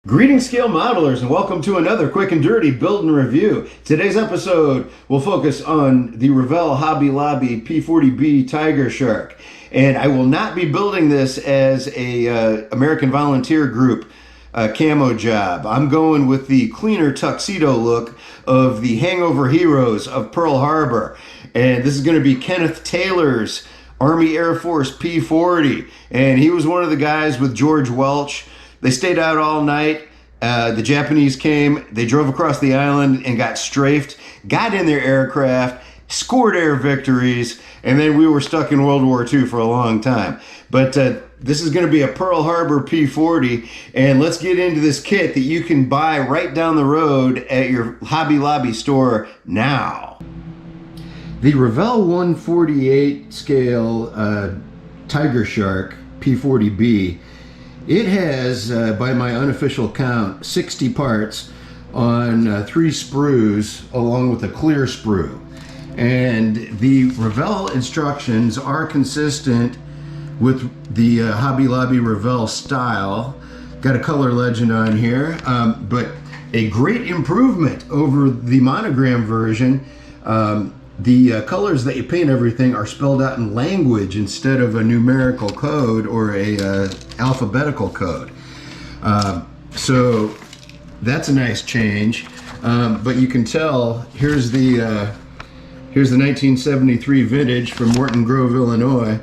Greetings, scale modelers, and welcome to another quick and dirty build and review. Today's episode will focus on the Revell Hobby Lobby P-40B Tiger Shark, and I will not be building this as a American Volunteer Group camo job. I'm going with the cleaner tuxedo look of the hangover heroes of Pearl Harbor, and this is going to be Kenneth Taylor's Army Air Force P-40, and he was one of the guys with George Welch. They stayed out all night. The Japanese came, they drove across the island and got strafed, got in their aircraft, scored air victories, and then we were stuck in World War II for a long time. But this is going to be a Pearl Harbor P-40, and let's get into this kit that you can buy right down the road at your Hobby Lobby store now. The Revell 148 scale Tiger Shark P-40B, it has, by my unofficial count, 60 parts on 3 sprues along with a clear sprue. And the Revell instructions are consistent with the Hobby Lobby Revell style. Got a color legend on here, but a great improvement over the monogram version. The colors that you paint everything are spelled out in language instead of a numerical code or a alphabetical code. So that's a nice change. But you can tell here's the 1973 vintage from Morton Grove, Illinois,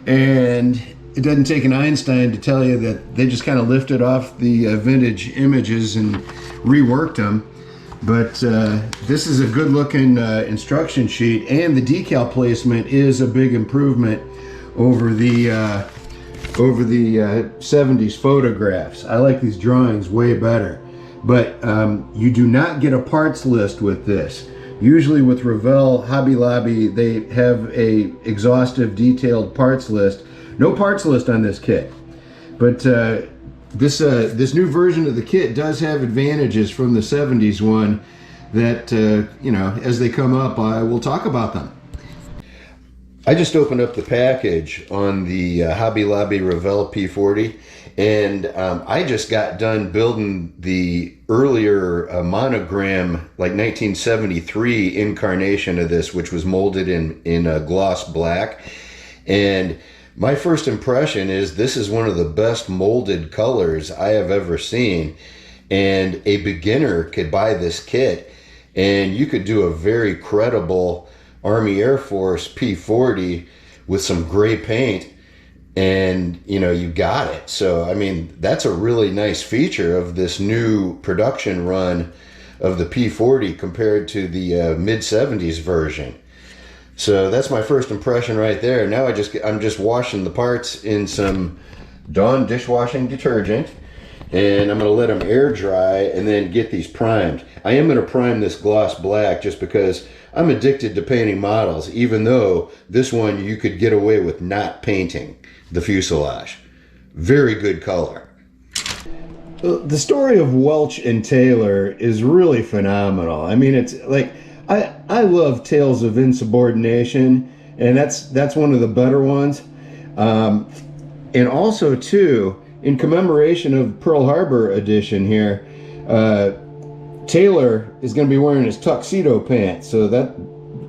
and it doesn't take an Einstein to tell you that they just kind of lifted off the vintage images and reworked them. But this is a good looking instruction sheet, and the decal placement is a big improvement over the 70s photographs. I like these drawings way better. But you do not get a parts list with this. Usually with Revell Hobby Lobby, they have a exhaustive detailed parts list. No parts list on this kit. But this new version of the kit does have advantages from the 70s one that, you know, as they come up, I will talk about them. I just opened up the package on the Hobby Lobby Revell P-40, and I just got done building the earlier monogram, like 1973 incarnation of this, which was molded in gloss black. And my first impression is this is one of the best molded colors I have ever seen, and a beginner could buy this kit and you could do a very credible Army Air Force P-40 with some gray paint, and you know, you got it. So I mean, that's a really nice feature of this new production run of the P-40 compared to the mid-70s version. So that's my first impression right there. Now I'm just washing the parts in some Dawn dishwashing detergent, and I'm going to let them air dry and then get these primed. I am going to prime this gloss black just because I'm addicted to painting models, even though this one you could get away with not painting the fuselage. Very good color. The story of Welch and Taylor is really phenomenal. I mean, it's like, I love Tales of Insubordination, and that's one of the better ones. And also, too, in commemoration of Pearl Harbor edition here, Taylor is going to be wearing his tuxedo pants, so that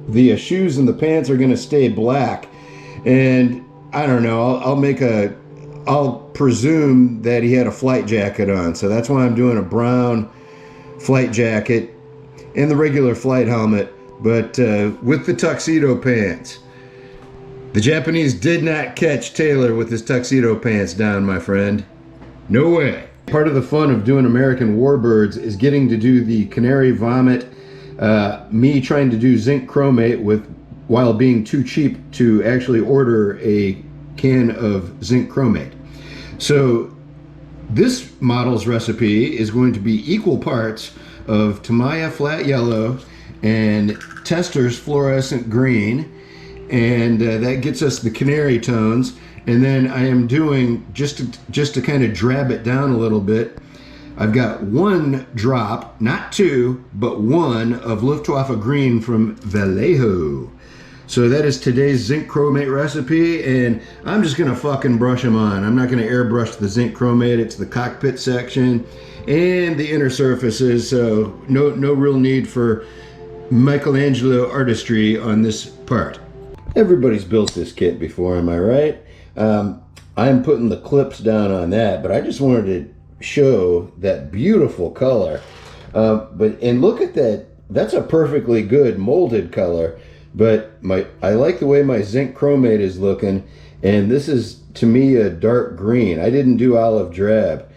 the shoes and the pants are going to stay black. And I don't know, I'll presume that he had a flight jacket on, so that's why I'm doing a brown flight jacket and the regular flight helmet, but with the tuxedo pants. The Japanese did not catch Taylor with his tuxedo pants down, my friend. No way. Part of the fun of doing American Warbirds is getting to do the Canary Vomit, me trying to do zinc chromate while being too cheap to actually order a can of zinc chromate. So this model's recipe is going to be equal parts of Tamiya flat yellow and Testor's fluorescent green, and that gets us the canary tones. And then I am doing, just to kind of drab it down a little bit, I've got 1 drop, not 2, but 1 of Luftwaffe green from Vallejo. So that is today's zinc chromate recipe, and I'm just gonna fucking brush them on. I'm not gonna airbrush the zinc chromate. It's the cockpit section and the inner surfaces, so no real need for Michelangelo artistry on this part. Everybody's built this kit before, am I right? I'm putting the clips down on that, but I just wanted to show that beautiful color. And look at that, that's a perfectly good molded color, but I like the way my zinc chromate is looking, and this is to me a dark green. I didn't do olive drab.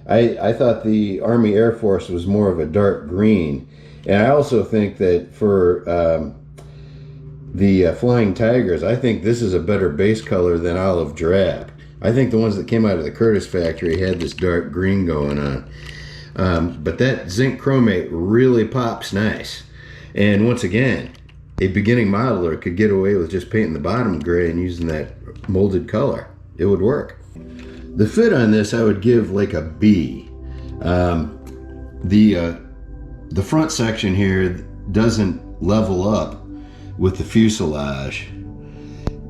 I thought the Army Air Force was more of a dark green, and I also think that for the Flying Tigers, I think this is a better base color than olive drab. I think the ones that came out of the Curtis factory had this dark green going on. But that zinc chromate really pops nice. And once again, a beginning modeler could get away with just painting the bottom gray and using that molded color. It would work. The fit on this I would give like a B. The front section here doesn't level up with the fuselage.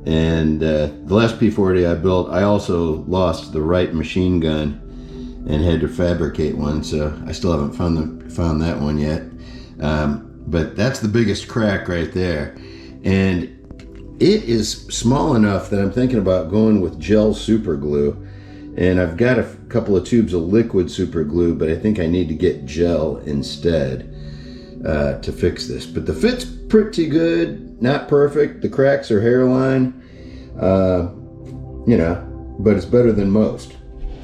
And the last P-40 I built, I also lost the right machine gun and had to fabricate one, so I still haven't found that one yet. But that's the biggest crack right there. And it is small enough that I'm thinking about going with gel super glue. And I've got a couple of tubes of liquid super glue, but I think I need to get gel instead to fix this. But the fit's pretty good, not perfect. The cracks are hairline, you know, but it's better than most.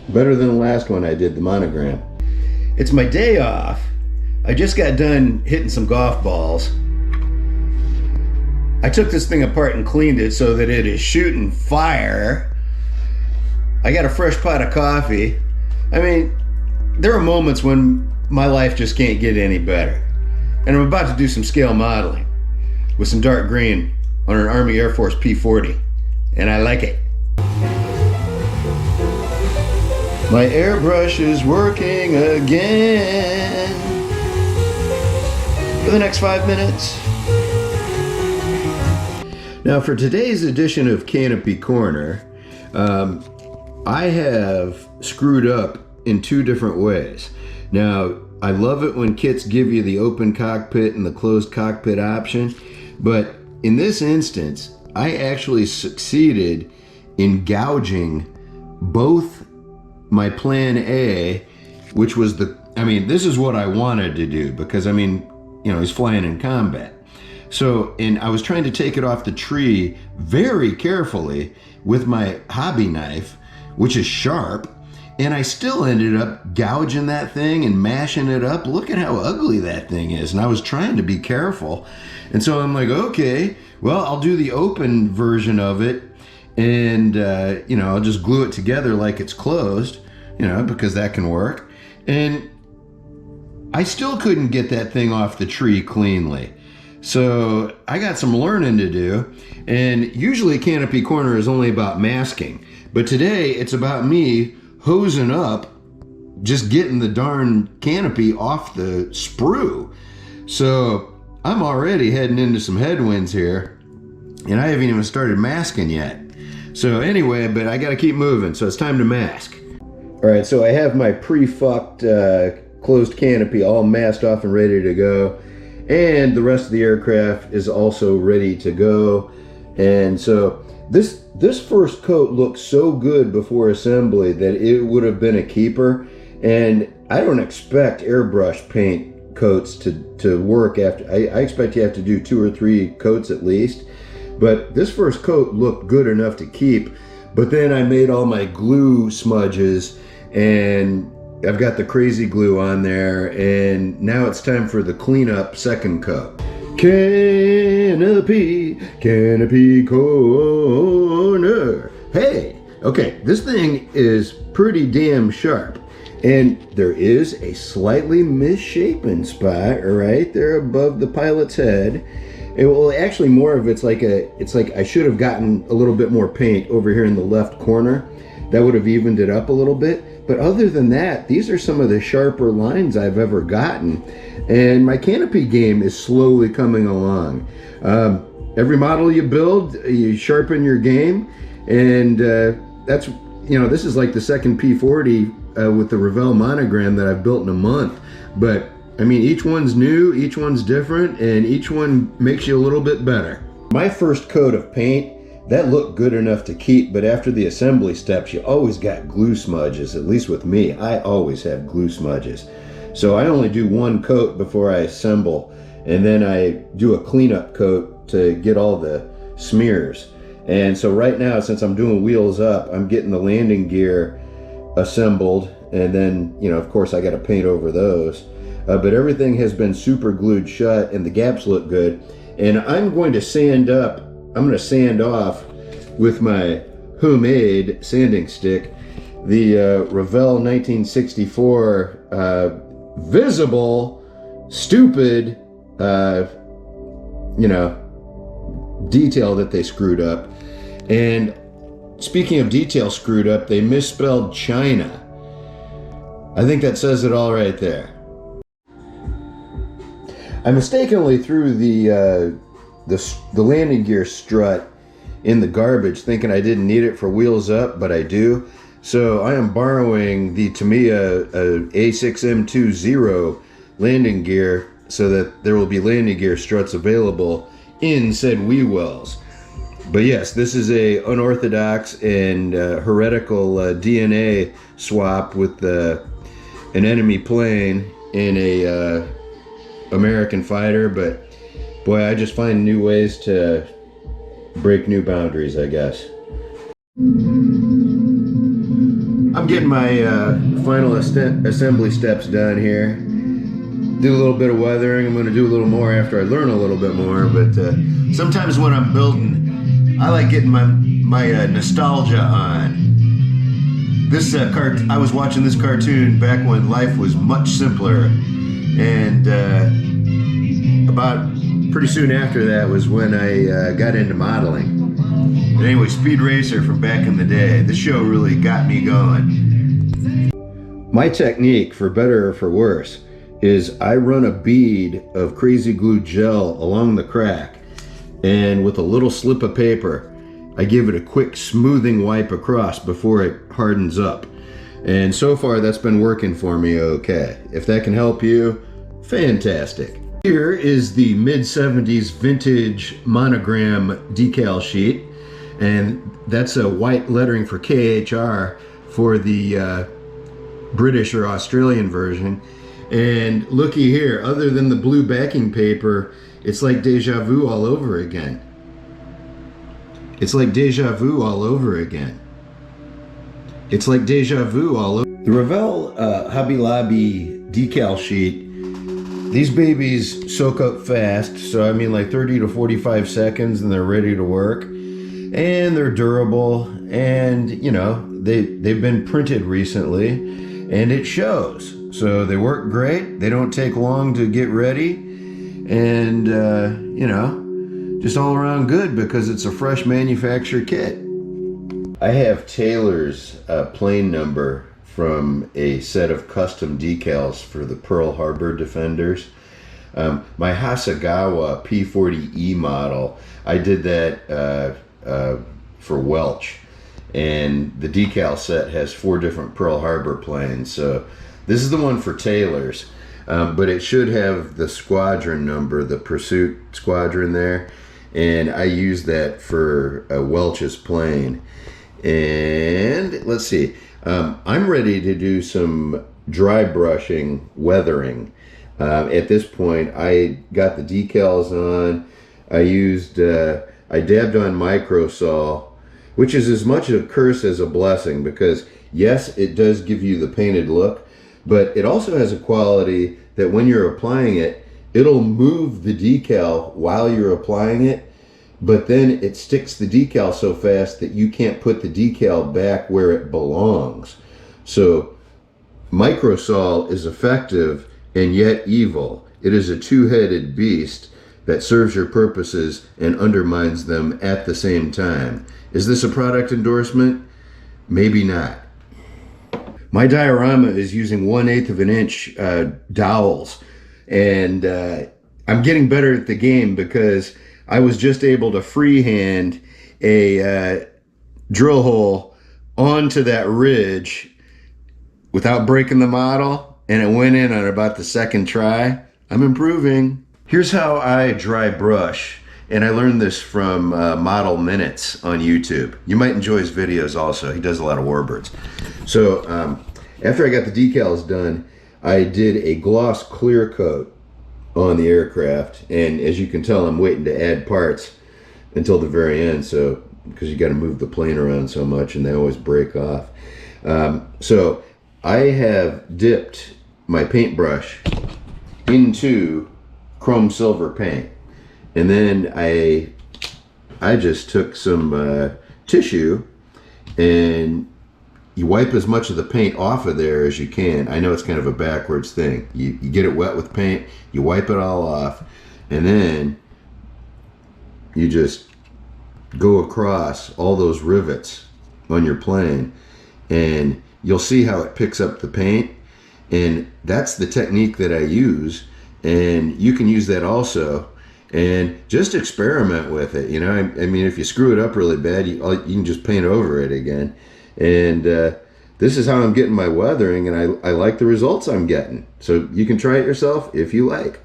Better than the last one I did, the monogram. It's my day off. I just got done hitting some golf balls. I took this thing apart and cleaned it so that it is shooting fire. I got a fresh pot of coffee. I mean, there are moments when my life just can't get any better. And I'm about to do some scale modeling with some dark green on an Army Air Force P-40. And I like it. My airbrush is working again for the next 5 minutes. Now for today's edition of Canopy Corner, I have screwed up in 2 different ways. Now, I love it when kits give you the open cockpit and the closed cockpit option, but in this instance, I actually succeeded in gouging both my plan A, which was this is what I wanted to do because, he's flying in combat. So, and I was trying to take it off the tree very carefully with my hobby knife, which is sharp, and I still ended up gouging that thing and mashing it up. Look at how ugly that thing is. And I was trying to be careful. And so I'm like, okay, well, I'll do the open version of it and, I'll just glue it together like it's closed, because that can work. And I still couldn't get that thing off the tree cleanly. So I got some learning to do. And usually Canopy Corner is only about masking. But today it's about me hosing up, just getting the darn canopy off the sprue. So I'm already heading into some headwinds here, and I haven't even started masking yet. So anyway, but I gotta keep moving, so it's time to mask. All right, so I have my pre-fucked closed canopy all masked off and ready to go. And the rest of the aircraft is also ready to go. And so this first coat looked so good before assembly that it would have been a keeper. And I don't expect airbrush paint coats to work after. I expect you have to do 2 or 3 coats at least. But this first coat looked good enough to keep. But then I made all my glue smudges, and I've got the crazy glue on there, and now it's time for the cleanup second coat. Canopy Corner. Hey, okay, this thing is pretty damn sharp, and there is a slightly misshapen spot right there above the pilot's head. Actually more of it's like I should have gotten a little bit more paint over here in the left corner. That would have evened it up a little bit. But other than that, these are some of the sharper lines I've ever gotten. And my canopy game is slowly coming along. every model you build, you sharpen your game, and that's, you know, this is like the second P-40 with the Revell monogram that I've built in a month. But I mean, each one's new, each one's different, and each one makes you a little bit better. My first coat of paint, that looked good enough to keep, but after the assembly steps, you always got glue smudges. At least with me, I always have glue smudges. So I only do one coat before I assemble, and then I do a cleanup coat to get all the smears. And so right now, since I'm doing wheels up, I'm getting the landing gear assembled, and then, you know, of course I got to paint over those. But everything has been super glued shut, and the gaps look good. And I'm going to sand up, I'm going to sand off with my homemade sanding stick the Revell 1964 visible, stupid, you know, detail that they screwed up. And speaking of detail screwed up, they misspelled China. I think that says it all right there. I mistakenly threw the landing gear strut in the garbage, thinking I didn't need it for wheels up, but I do. So I am borrowing the Tamiya A6M20 landing gear so that there will be landing gear struts available in said wheel wells. But yes, this is a unorthodox and heretical DNA swap with an enemy plane in a American fighter, but boy, I just find new ways to break new boundaries, I guess. I'm getting my final assembly steps done here. Do a little bit of weathering. I'm going to do a little more after I learn a little bit more, but sometimes when I'm building, I like getting my nostalgia on. This I was watching this cartoon back when life was much simpler, and about pretty soon after that was when I got into modeling. But anyway, Speed Racer from back in the day. This show really got me going. My technique, for better or for worse, is I run a bead of crazy glue gel along the crack, and with a little slip of paper, I give it a quick smoothing wipe across before it hardens up. And so far that's been working for me okay. If that can help you, fantastic. Here is the mid-70s vintage monogram decal sheet, and that's a white lettering for KHR for the British or Australian version. And looky here, other than the blue backing paper, it's like deja vu all over again. It's like deja vu all over again. It's like deja vu all over. The Revell Hobby Lobby decal sheet, these babies soak up fast, so I mean like 30 to 45 seconds and they're ready to work. And they're durable, and you know, they've been printed recently, and it shows. So they work great, they don't take long to get ready, and you know, just all around good because it's a fresh manufacture kit. I have Taylor's plane number from a set of custom decals for the Pearl Harbor Defenders. My Hasegawa P-40E model, I did that for Welch, and the decal set has 4 different Pearl Harbor planes. So this is the one for Taylor's, but it should have the squadron number, the pursuit squadron there, and I used that for Welch's plane. And let's see, I'm ready to do some dry brushing, weathering. At this point, I got the decals on. I dabbed on microsol, which is as much a curse as a blessing, because yes, it does give you the painted look, but it also has a quality that when you're applying it, it'll move the decal while you're applying it, but then it sticks the decal so fast that you can't put the decal back where it belongs. So microsol is effective and yet evil. It is a two-headed beast that serves your purposes and undermines them at the same time. Is this a product endorsement? Maybe not. My diorama is using 1/8 of an inch dowels, and I'm getting better at the game because I was just able to freehand a drill hole onto that ridge without breaking the model, and it went in on about the second try. I'm improving. Here's how I dry brush, and I learned this from Model Minutes on YouTube. You might enjoy his videos also. He does a lot of warbirds. So after I got the decals done, I did a gloss clear coat on the aircraft, and as you can tell, I'm waiting to add parts until the very end, so because you got to move the plane around so much and they always break off. So I have dipped my paintbrush into chrome silver paint, and then I just took some tissue, and you wipe as much of the paint off of there as you can. I know it's kind of a backwards thing. You get it wet with paint, you wipe it all off, and then you just go across all those rivets on your plane, and you'll see how it picks up the paint. And that's the technique that I use, and you can use that also, and just experiment with it. You know, I mean, if you screw it up really bad, you can just paint over it again. And this is how I'm getting my weathering, and I like the results I'm getting. So you can try it yourself if you like.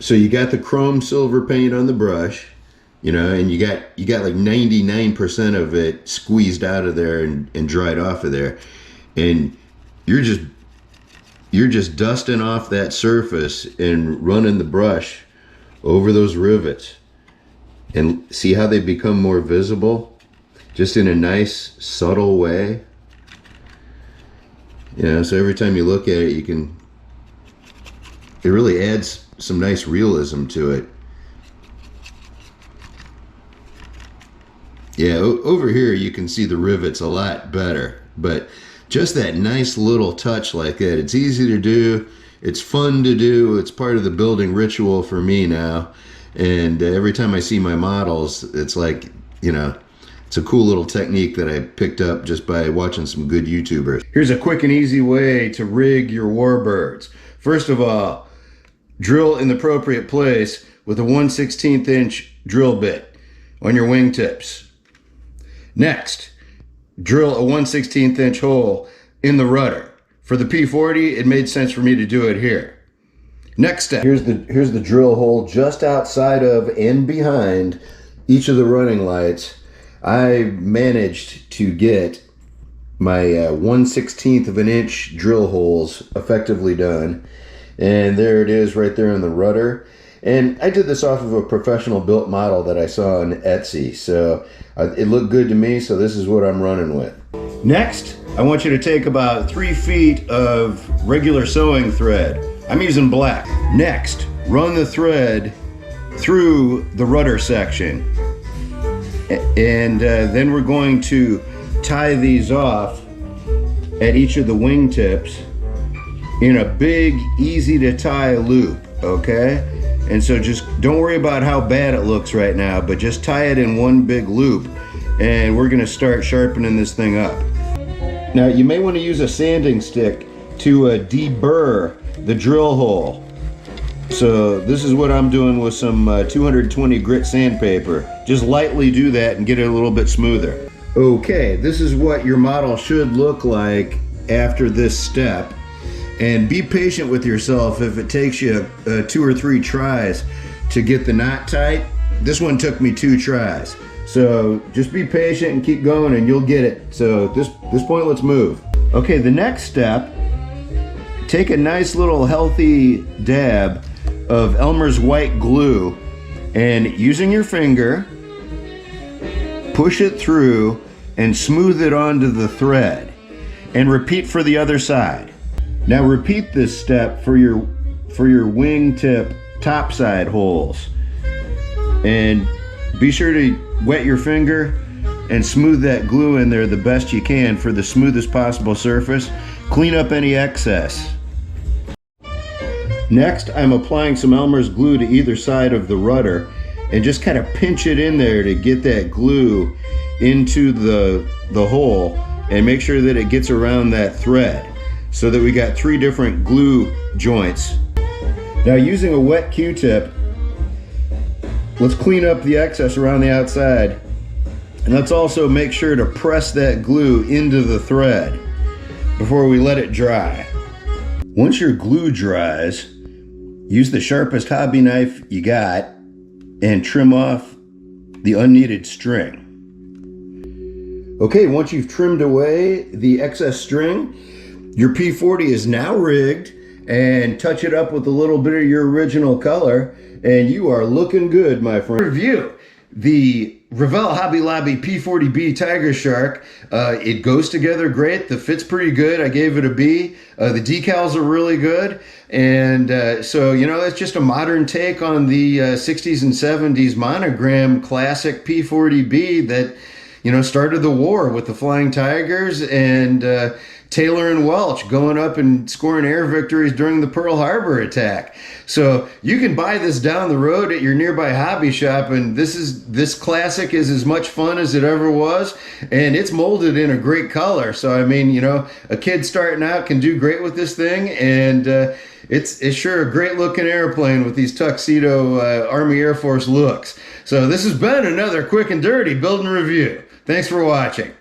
So you got the chrome silver paint on the brush, you know, and you got like 99% of it squeezed out of there and dried off of there, and you're just dusting off that surface and running the brush over those rivets, and see how they become more visible, just in a nice subtle way. You know, so every time you look at it, it really adds some nice realism to it. Yeah, over here you can see the rivets a lot better, but just that nice little touch like that, it's easy to do, it's fun to do, it's part of the building ritual for me now. And every time I see my models, it's like, you know, it's a cool little technique that I picked up just by watching some good YouTubers. Here's a quick and easy way to rig your warbirds. First of all, drill in the appropriate place with a 1/16 inch drill bit on your wingtips. Next, drill a 1/16 inch hole in the rudder. For the P-40, it made sense for me to do it here. Next step. Here's the drill hole just outside of and behind each of the running lights. I managed to get my 1/16 of an inch drill holes effectively done. And there it is right there in the rudder. And I did this off of a professional built model that I saw on Etsy. So it looked good to me, so this is what I'm running with. Next, I want you to take about 3 feet of regular sewing thread. I'm using black. Next, run the thread through the rudder section. And then we're going to tie these off at each of the wingtips in a big, easy to tie loop, okay? And so just don't worry about how bad it looks right now, but just tie it in one big loop, and we're gonna start sharpening this thing up. Now you may want to use a sanding stick to deburr the drill hole. So this is what I'm doing with some 220 grit sandpaper. Just lightly do that and get it a little bit smoother. Okay, this is what your model should look like after this step. And be patient with yourself if it takes you 2 or 3 tries to get the knot tight. This one took me 2 tries. So just be patient and keep going and you'll get it. So at this point, let's move. Okay, the next step, take a nice little healthy dab of Elmer's white glue, and using your finger, push it through and smooth it onto the thread, and repeat for the other side. Now repeat this step for your wingtip topside holes, and be sure to wet your finger and smooth that glue in there the best you can for the smoothest possible surface. Clean up any excess. Next, I'm applying some Elmer's glue to either side of the rudder and just kind of pinch it in there to get that glue into the hole, and make sure that it gets around that thread so that we got 3 different glue joints. Now using a wet Q-tip, Let's clean up the excess around the outside. And let's also make sure to press that glue into the thread before we let it dry. Once your glue dries, use the sharpest hobby knife you got and trim off the unneeded string. Okay, once you've trimmed away the excess string, your P-40 is now rigged, and touch it up with a little bit of your original color, and you are looking good, my friend. Review the Revell Hobby Lobby P-40B Tiger Shark. It goes together great. The fit's pretty good. I gave it a B. The decals are really good. And so, you know, it's just a modern take on the 60s and 70s monogram classic P-40B that, you know, started the war with the Flying Tigers and Taylor and Welch going up and scoring air victories during the Pearl Harbor attack. So you can buy this down the road at your nearby hobby shop, and this classic is as much fun as it ever was, and it's molded in a great color. So I mean, you know, a kid starting out can do great with this thing, and it's sure a great looking airplane with these tuxedo Army Air Force looks. So this has been another quick and dirty build and review. Thanks for watching.